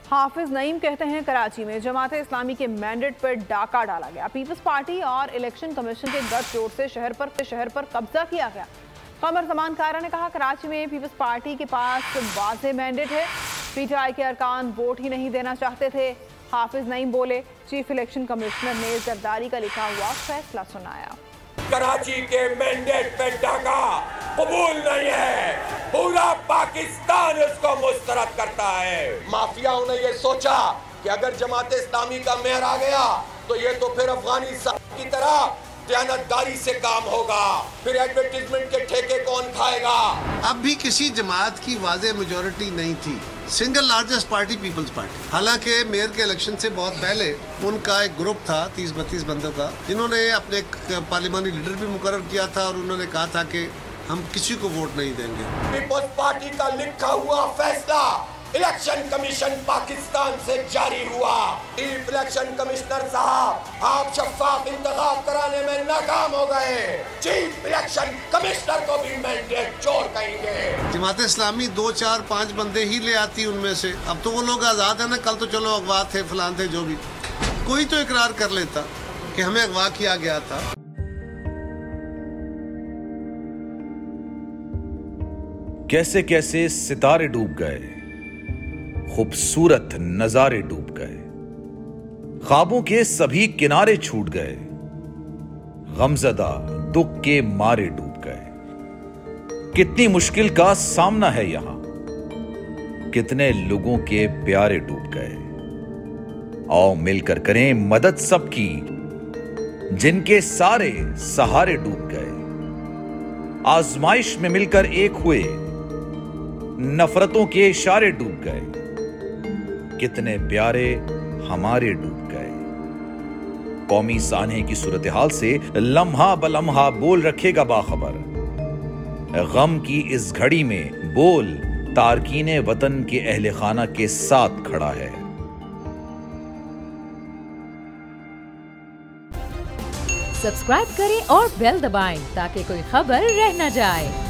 हाफिज नईम कहते हैं कराची में जमाते इस्लामी के मैंडेट पर डाका डाला गया। पीपल्स पार्टी और इलेक्शन कमीशन के गठजोड़ से शहर पर कब्जा किया गया। कमर जमान कारा ने कहा कराची में पीपल्स पार्टी के पास वाज़ेह मैंडेट है। पीटीआई के अरकान वोट ही नहीं देना चाहते थे। हाफिज नईम बोले, चीफ इलेक्शन कमिश्नर ने जरदारी का लिखा हुआ फैसला सुनाया। कराची के मैंडेट पे डाका कबूल नहीं है, पूरा पाकिस्तान उसको मुस्तरद करता है। माफियाओं ने ये सोचा कि अगर जमाते इस्लामी का मेयर आ गया तो ये तो फिर अफगानिस्तान की तरह दयानतदारी से काम होगा, फिर एडवर्टीजमेंट के ठेके कौन खाएगा। अब भी किसी जमात की वाज़ेह मेजॉरिटी नहीं थी। Single largest party People's party. हालांकि मेयर के इलेक्शन से बहुत पहले उनका एक ग्रुप था 30-32 बंदों का, जिन्होंने अपने पार्लिमानी लीडर भी मुकर्रर किया था और उन्होंने कहा था कि हम किसी को वोट नहीं देंगे। पीपल्स पार्टी का लिखा हुआ फैसला इलेक्शन कमीशन पाकिस्तान से जारी हुआ। चीफ इलेक्शन कमिश्नर साहब, आप शफाफ इंतखाब कराने में नाकाम हो गए। चीफ इलेक्शन कमिश्नर को भी मैंडेट चोर कहेंगे। जमात इस्लामी 2, 4, 5 बंदे ही ले आती उनमें से। अब तो वो लोग आज़ाद है ना, कल तो चलो अगवा थे, फलान थे, जो भी कोई तो इकरार कर लेता कि हमें अगवा किया गया था। कैसे कैसे सितारे डूब गए, खूबसूरत नजारे डूब गए, ख्वाबों के सभी किनारे छूट गए, गमज़दा दुख के मारे डूब गए। कितनी मुश्किल का सामना है यहां, कितने लोगों के प्यारे डूब गए। आओ मिलकर करें मदद सबकी, जिनके सारे सहारे डूब गए। आजमाइश में मिलकर एक हुए, नफरतों के इशारे डूब गए। कितने प्यारे हमारे डूब गए। कौमी सानहे की सूरत हाल से लम्हा बलम्हा बोल रखेगा बाखबर। गम की इस घड़ी में बोल तारकीने वतन के अहले खाना के साथ खड़ा है। सब्सक्राइब करें और बेल दबाएं ताकि कोई खबर रह न जाए।